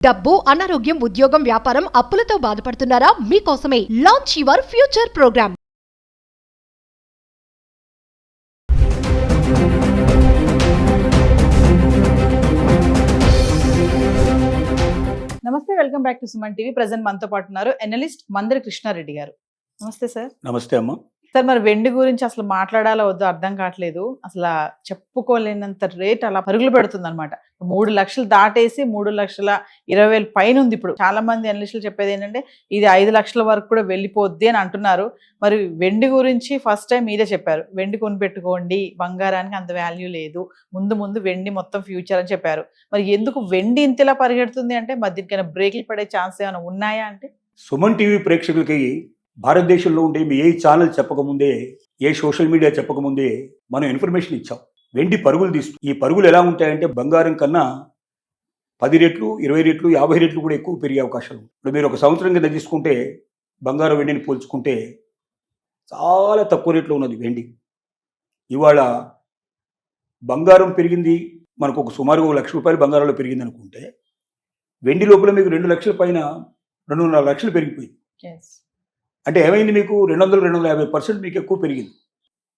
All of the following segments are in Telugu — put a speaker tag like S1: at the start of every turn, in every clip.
S1: డబ్బు, అనారోగ్యం, ఉద్యోగం, వ్యాపారం, అప్పులతో బాధపడుతున్నారా? మీకోసమే లాంచ్ యువర్ ఫ్యూచర్ ప్రోగ్రామ్.
S2: నమస్తే, welcome back to Suman TV. Present మనతో పాటు ఉన్నారు ఎనలిస్ట్ మందరి కృష్ణారెడ్డి గారు. నమస్తే సార్.
S3: నమస్తే అమ్మ.
S2: సార్, మరి వెండి గురించి అసలు మాట్లాడాలో వద్దో అర్థం కావట్లేదు. అసలు చెప్పుకోలేనంత రేట్ అలా పరుగులు పెడుతుంది అనమాట. 3 లక్షలు దాటేసి 3,20,000 పైన ఉంది. ఇప్పుడు చాలా మంది అనలిస్టులు చెప్పేది ఏంటంటే ఇది 5 లక్షల వరకు కూడా వెళ్ళిపోద్ది అని అంటున్నారు. మరి వెండి గురించి ఫస్ట్ టైం మీరే చెప్పారు, వెండి కొనిపెట్టుకోండి, బంగారానికి అంత వాల్యూ లేదు, ముందు వెండి మొత్తం ఫ్యూచర్ అని చెప్పారు. మరి ఎందుకు వెండి ఇంతలా పరిగెడుతుంది అంటే మరి దీనికైనా బ్రేక్లు పడే ఛాన్స్ ఏమైనా ఉన్నాయా అంటే?
S3: సుమన్ టీవీ ప్రేక్షకులకి భారతదేశంలో ఉండే మీ ఏ ఛానల్ చెప్పకముందే, ఏ సోషల్ మీడియా చెప్పకముందే మనం ఇన్ఫర్మేషన్ ఇచ్చాం. వెండి పరుగులు తీస్తూ, ఈ పరుగులు ఎలా ఉంటాయంటే బంగారం కన్నా 10 రెట్లు, 20 రెట్లు, 50 రెట్లు కూడా ఎక్కువ పెరిగే అవకాశాలు. ఇప్పుడు మీరు ఒక సంవత్సరం కింద తీసుకుంటే బంగారం వెండిని పోల్చుకుంటే చాలా తక్కువ రేట్లో ఉన్నది వెండి. ఇవాళ బంగారం పెరిగింది మనకు ఒక సుమారుగా 1 లక్ష రూపాయలు బంగారంలో పెరిగింది అనుకుంటే, వెండి లోపల మీకు 2 లక్షల పైన 2.5 లక్షలు పెరిగిపోయింది. అంటే ఏమైంది, మీకు 200-250% మీకు ఎక్కువ పెరిగింది.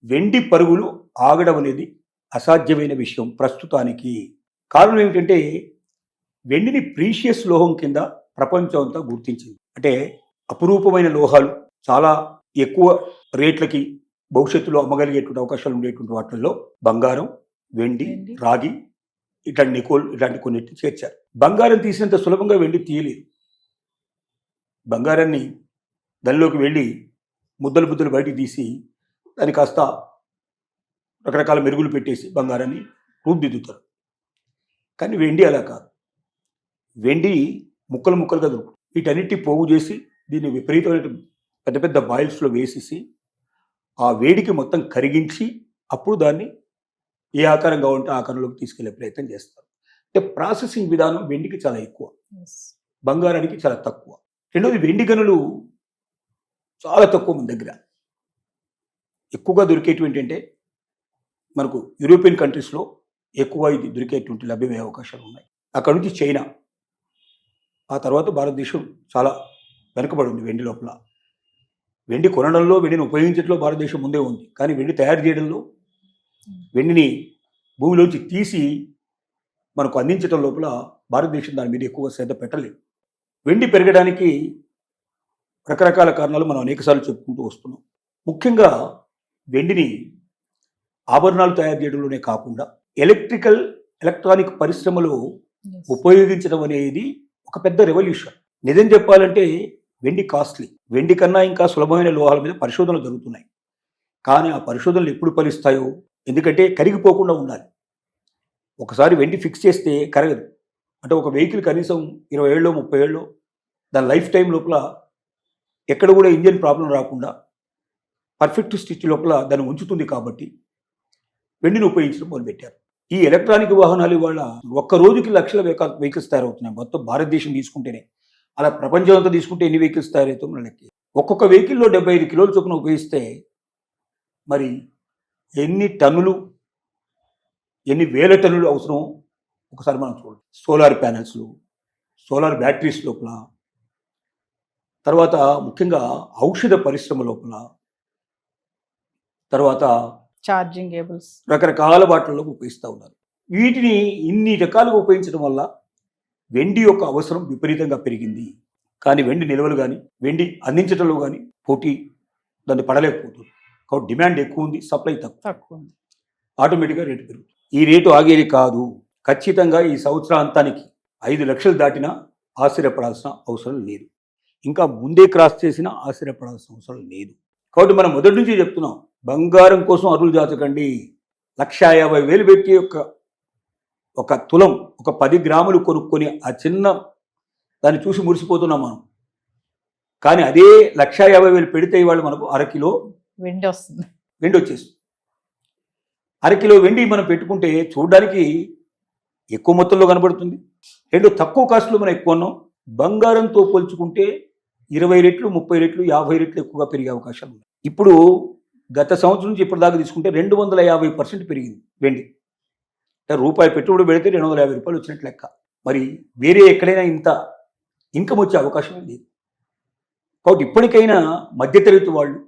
S3: వెండి పరుగులు ఆగడం అనేది అసాధ్యమైన విషయం ప్రస్తుతానికి. కారణం ఏమిటంటే వెండిని ప్రీషియస్ లోహం కింద ప్రపంచం అంతా గుర్తించింది. అంటే అపురూపమైన లోహాలు చాలా ఎక్కువ రేట్లకి భవిష్యత్తులో అమ్మగలిగేటువంటి అవకాశాలు ఉండేటువంటి వాటిల్లో బంగారం, వెండి, రాగి, ఇట్లాంటి నికోల్, ఇట్లాంటి కొన్నిటిని చేర్చారు. బంగారం తీసినంత సులభంగా వెండి తీయలేదు. బంగారాన్ని దానిలోకి వెళ్ళి ముద్దలు బయటికి తీసి దాన్ని కాస్త రకరకాల మెరుగులు పెట్టేసి బంగారాన్ని రూపుదిద్దుతారు. కానీ వెండి అలా కాదు. వెండి ముక్కలుగా దొరుకుతుంది. వీటన్నిటి పోగు చేసి దీన్ని విపరీతమైన పెద్ద పెద్ద బాయిల్స్లో వేసేసి ఆ వేడికి మొత్తం కరిగించి అప్పుడు దాన్ని ఏ ఆకారంగా ఉంటే ఆకారంలోకి తీసుకెళ్లే ప్రయత్నం చేస్తారు. అంటే ప్రాసెసింగ్ విధానం వెండికి చాలా ఎక్కువ, బంగారానికి చాలా తక్కువ. రెండోది, వెండి గనులు చాలా తక్కువ మన దగ్గర. ఎక్కువగా దొరికేటువంటి అంటే మనకు యూరోపియన్ కంట్రీస్లో ఎక్కువ ఇది దొరికేటువంటి లభ్యమయ్యే అవకాశాలు ఉన్నాయి. అక్కడ నుంచి చైనా, ఆ తర్వాత భారతదేశం చాలా వెనుకబడి ఉంది వెండి లోపల. వెండి కొనడంలో, వెండిని ఉపయోగించడంలో భారతదేశం ముందే ఉంది. కానీ వెండి తయారు చేయడంలో, వెండిని భూమిలోంచి తీసి మనకు అందించడం లోపల భారతదేశం దాని మీద ఎక్కువ శ్రద్ధ పెట్టలేదు. వెండి పెరగడానికి రకరకాల కారణాలు మనం అనేకసార్లు చెప్పుకుంటూ వస్తున్నాం. ముఖ్యంగా వెండిని ఆభరణాలు తయారు చేయడంలోనే కాకుండా ఎలక్ట్రానిక్ పరిశ్రమలో ఉపయోగించడం అనేది ఒక పెద్ద రెవల్యూషన్. నిజం చెప్పాలంటే వెండి కాస్ట్లీ. వెండి కన్నా ఇంకా సులభమైన లోహాల మీద పరిశోధనలు జరుగుతున్నాయి. కానీ ఆ పరిశోధనలు ఎప్పుడు ఫలిస్తాయో, ఎందుకంటే కరిగిపోకుండా ఉండాలి. ఒకసారి వెండి ఫిక్స్ చేస్తే కరగదు. అంటే ఒక వెహికల్ కనీసం 20 ఏళ్ళో 30 ఏళ్ళో దాని లైఫ్ టైం లోపల ఎక్కడ కూడా ఇంజిన్ ప్రాబ్లం రాకుండా పర్ఫెక్ట్ స్టిచ్ లోపల దాన్ని ఉంచుతుంది. కాబట్టి వెండిని ఉపయోగించడం మొదలుపెట్టారు. ఈ ఎలక్ట్రానిక్ వాహనాలు ఇవాళ ఒక్క రోజుకి లక్షల వెహికల్స్ తయారవుతున్నాయి. మొత్తం భారతదేశం తీసుకుంటేనే. అలా ప్రపంచం అంతా తీసుకుంటే ఎన్ని వెహికల్స్ తయారవుతాం మన లెక్క. ఒక్కొక్క వెహికల్లో 75 కిలోల చొప్పున ఉపయోగిస్తే మరి ఎన్ని టన్నులు, ఎన్ని వేల టన్నులు అవసరం ఒకసారి మనం చూడాలి. సోలార్ ప్యానెల్స్లు, సోలార్ బ్యాటరీస్ లోపల, తర్వాత ముఖ్యంగా ఔషధ పరిశ్రమ లోపల, తర్వాత
S2: ఛార్జింగ్ కేబుల్స్, రకరకాల
S3: వాటిల్లో ఉపయోగిస్తూ ఉన్నారు. వీటిని ఇన్ని రకాలుగా ఉపయోగించడం వల్ల వెండి యొక్క అవసరం విపరీతంగా పెరిగింది. కానీ వెండి నిల్వలు కానీ, వెండి అందించడంలో కానీ పోటీ దాన్ని పడలేకపోతుంది. కాబట్టి డిమాండ్ ఎక్కువ ఉంది, సప్లై తక్కువ ఉంది. ఆటోమేటిక్గా రేటు పెరుగుతుంది. ఈ రేటు ఆగేది కాదు. ఖచ్చితంగా ఈ సంవత్సరాంతానికి 5 లక్షలు దాటినా ఆశ్చర్యపడాల్సిన అవసరం లేదు. ఇంకా ముందే క్రాస్ చేసినా ఆశ్చర్యపడాల్సిన అవసరం లేదు. కాబట్టి మనం మొదటి నుంచి చెప్తున్నాం, బంగారం కోసం అరులు జాతకండి. 1,50,000 పెట్టి ఒక తులం, ఒక 10 గ్రాములు కొనుక్కొని ఆ చిన్న దాన్ని చూసి మురిసిపోతున్నాం మనం. కానీ అదే 1,50,000 పెడితే ఇవాళ మనకు అరకిలో
S2: వెండి వస్తుంది.
S3: వెండి వచ్చేస్తుంది. అరకిలో వెండి మనం పెట్టుకుంటే చూడడానికి ఎక్కువ మొత్తంలో కనబడుతుంది. రెండు, తక్కువ కాస్ట్లో మనం ఎక్కువ ఉన్నాం. బంగారంతో పోల్చుకుంటే 20 రెట్లు, 30 రెట్లు, 50 రెట్లు ఎక్కువగా పెరిగే అవకాశాలు ఉన్నాయి. ఇప్పుడు గత సంవత్సరం నుంచి ఇప్పటిదాకా తీసుకుంటే 250% పెరిగింది వెండి. అంటే రూపాయి పెట్టుబడి పెడితే 250 రూపాయలు వచ్చినట్టు లెక్క. మరి వేరే ఎక్కడైనా ఇంత ఇన్కమ్ వచ్చే అవకాశం లేదు. కాబట్టి ఇప్పటికైనా మధ్యతరగతి వాళ్ళు,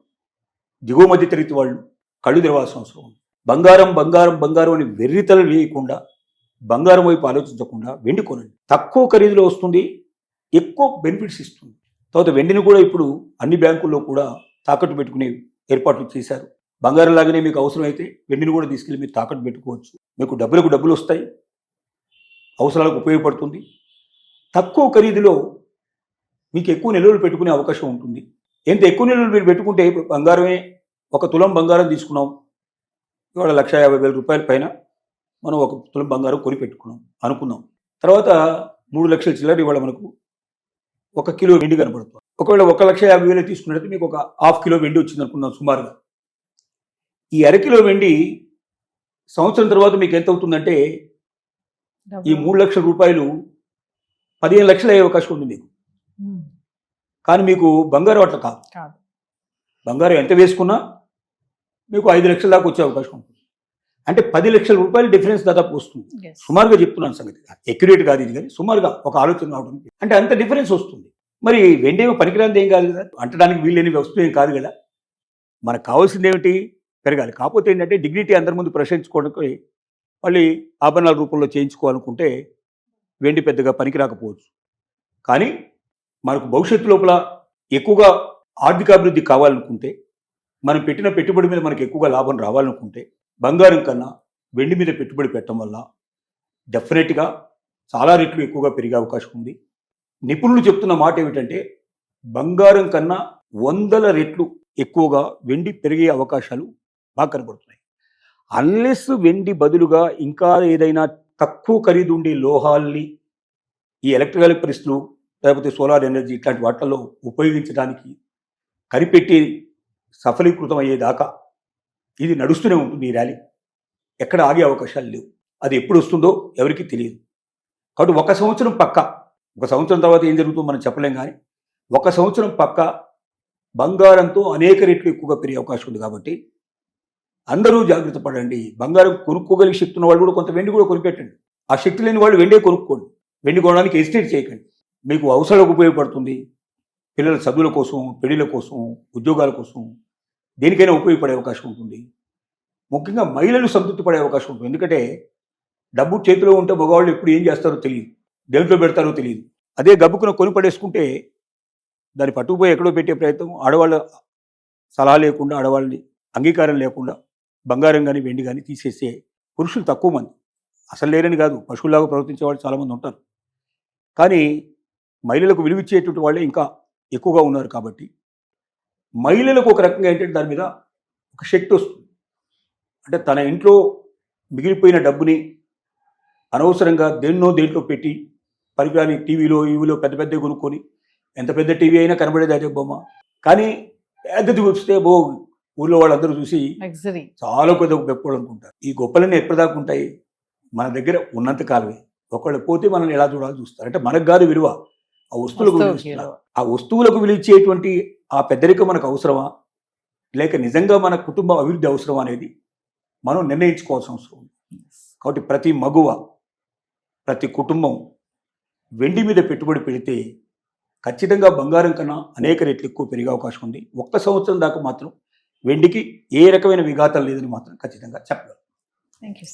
S3: దిగువ మధ్యతరగతి వాళ్ళు కళ్ళు తెరవాల్సిన అవసరం ఉంది. బంగారం బంగారం బంగారం అని వెర్రితలు వేయకుండా, బంగారం వైపు ఆలోచించకుండా వెండి కొనండి. తక్కువ ఖరీదులో వస్తుంది, ఎక్కువ బెనిఫిట్స్ ఇస్తుంది. తర్వాత వెండిని కూడా ఇప్పుడు అన్ని బ్యాంకుల్లో కూడా తాకట్టు పెట్టుకునే ఏర్పాట్లు చేశారు. బంగారం లాగానే మీకు అవసరం అయితే వెండిని కూడా తీసుకెళ్ళి మీరు తాకట్టు పెట్టుకోవచ్చు. మీకు డబ్బులకు డబ్బులు వస్తాయి, అవసరాలకు ఉపయోగపడుతుంది. తక్కువ ఖరీదులో మీకు ఎక్కువ నిల్వలు పెట్టుకునే అవకాశం ఉంటుంది. ఎంత ఎక్కువ నిల్వలు మీరు పెట్టుకుంటే, ఇప్పుడు బంగారమే 1 తులం బంగారం తీసుకున్నాం, ఇవాళ 1,50,000 రూపాయల పైన మనం 1 తులం బంగారం కొని పెట్టుకున్నాం అనుకుందాం. తర్వాత 3 లక్షల చిల్లర ఇవాళ మనకు 1 కిలో వెండి కనబడుతుంది. ఒకవేళ 1,50,000 తీసుకున్నట్టు మీకు ఒక 1/2 కిలో వెండి వచ్చింది అనుకుందాం సుమారుగా. ఈ 1/2 కిలో వెండి సంవత్సరం తర్వాత మీకు ఎంత అవుతుందంటే, ఈ 3 లక్షల రూపాయలు 15 లక్షలు అయ్యే అవకాశం ఉంది మీకు. కానీ మీకు బంగారం అట్లా కాదు. బంగారం ఎంత వేసుకున్నా మీకు 5 లక్షల దాకా వచ్చే అవకాశం ఉంటుంది. అంటే 10 లక్షల రూపాయలు డిఫరెన్స్ దాదాపు వస్తుంది. సుమారుగా చెప్తున్నాను సంగతి, ఎక్యురేట్ కాదు ఇది, కానీ సుమారుగా ఒక ఆలోచన రావడం. అంటే అంత డిఫరెన్స్ వస్తుంది. మరి వెండి ఏమో పనికిరాంది ఏం కాదు కదా, అంటడానికి వీళ్ళని వస్తువు ఏం కాదు కదా. మనకు కావాల్సింది ఏమిటి? పెరగాలి. కాకపోతే ఏంటంటే డిగ్నిటీ అందరి ముందు ప్రశ్నించుకోవడానికి మళ్ళీ ఆభరణాల రూపంలో చేయించుకోవాలనుకుంటే వెండి పెద్దగా పనికి రాకపోవచ్చు. కానీ మనకు భవిష్యత్తు లోపల ఎక్కువగా ఆర్థికాభివృద్ధి కావాలనుకుంటే, మనం పెట్టిన పెట్టుబడి మీద మనకు ఎక్కువగా లాభం రావాలనుకుంటే, బంగారం కన్నా వెండి మీద పెట్టుబడి పెట్టడం వల్ల డెఫినెట్గా చాలా రెట్లు ఎక్కువగా పెరిగే అవకాశం ఉంది. నిపుణులు చెప్తున్న మాట ఏమిటంటే, బంగారం కన్నా 100 రెట్లు ఎక్కువగా వెండి పెరిగే అవకాశాలు బాగా కనబడుతున్నాయి. అన్లెస్ వెండి బదులుగా ఇంకా ఏదైనా తక్కువ ఖరీదు ఉండే లోహాల్ని ఈ ఎలక్ట్రికల్ పరిస్థితులు, లేకపోతే సోలార్ ఎనర్జీ ఇట్లాంటి వాటిల్లో ఉపయోగించడానికి కనిపెట్టి సఫలీకృతం అయ్యేదాకా ఇది నడుస్తూనే ఉంటుంది. ఈ ర్యాలీ ఎక్కడ ఆగే అవకాశాలు లేవు. అది ఎప్పుడు వస్తుందో ఎవరికి తెలియదు. కాబట్టి 1 సంవత్సరం పక్క, 1 సంవత్సరం తర్వాత ఏం జరుగుతుందో మనం చెప్పలేం. కానీ 1 సంవత్సరం పక్క బంగారంతో అనేక రెట్లు ఎక్కువగా పెరిగే అవకాశం ఉంది. కాబట్టి అందరూ జాగ్రత్త పడండి. బంగారం కొనుక్కోగలిగే శక్తి ఉన్న వాళ్ళు కూడా కొంత వెండి కూడా కొనిపెట్టండి. ఆ శక్తి లేని వాళ్ళు వెండే కొనుక్కోండి. వెండి కొనడానికి హెసిటేట్ చేయకండి. మీకు అవసరాలకు ఉపయోగపడుతుంది. పిల్లల చదువుల కోసం, పెళ్లిళ్ళ కోసం, ఉద్యోగాల కోసం, దేనికైనా ఉపయోగపడే అవకాశం ఉంటుంది. ముఖ్యంగా మహిళలు సంతృప్తి పడే అవకాశం ఉంటుంది. ఎందుకంటే డబ్బు చేతిలో ఉంటే మగవాళ్ళు ఎప్పుడు ఏం చేస్తారో తెలియదు, దేంట్లో పెడతారో తెలియదు. అదే గబ్బుకున కొని పడేసుకుంటే దాన్ని పట్టుకుపోయి ఎక్కడో పెట్టే ప్రయత్నం, ఆడవాళ్ళ సలహా లేకుండా, ఆడవాళ్ళని అంగీకారం లేకుండా బంగారం కానీ వెండి కానీ తీసేసే పురుషులు తక్కువ మంది. అసలు లేరని కాదు, పశువులాగా ప్రవర్తించే వాళ్ళు చాలామంది ఉంటారు. కానీ మహిళలకు విలువిచ్చేటువంటి వాళ్ళే ఇంకా ఎక్కువగా ఉన్నారు. కాబట్టి మహిళలకు ఒక రకంగా ఏంటంటే దాని మీద ఒక శక్తి వస్తుంది. అంటే తన ఇంట్లో మిగిలిపోయిన డబ్బుని అనవసరంగా దేంట్లో పెట్టి, పరికరాన్ని టీవీలో పెద్ద పెద్ద కొనుక్కొని, ఎంత పెద్ద టీవీ అయినా కనబడేది అదే బొమ్మ. కానీ పెద్దది వస్తే ఊళ్ళో వాళ్ళందరూ చూసి చాలా కొద్దిగా గొప్పవాళ్ళు. ఈ గొప్పలన్నీ ఎప్పటిదాకా ఉంటాయి? మన దగ్గర ఉన్నంత కాలమే. ఒకళ్ళు పోతే మనల్ని ఎలా చూడాలో చూస్తారు. అంటే మనకు కాదు విలువ, ఆ వస్తువులకు విలువ. ఆ వస్తువులకు విలువిచ్చేటువంటి ఆ పెద్దరికం మనకు అవసరమా, లేక నిజంగా మన కుటుంబం అభివృద్ధి అవసరమా అనేది మనం నిర్ణయించుకోవాల్సిన అవసరం ఉంది. కాబట్టి ప్రతి మగువ, ప్రతి కుటుంబం వెండి మీద పెట్టుబడి పెడితే ఖచ్చితంగా బంగారం కన్నా అనేక రెట్లు ఎక్కువ పెరిగే అవకాశం ఉంది. 1 సంవత్సరం దాకా మాత్రం వెండికి ఏ రకమైన విఘాతం లేదని మాత్రం ఖచ్చితంగా చెప్పగలం.
S2: Thank you.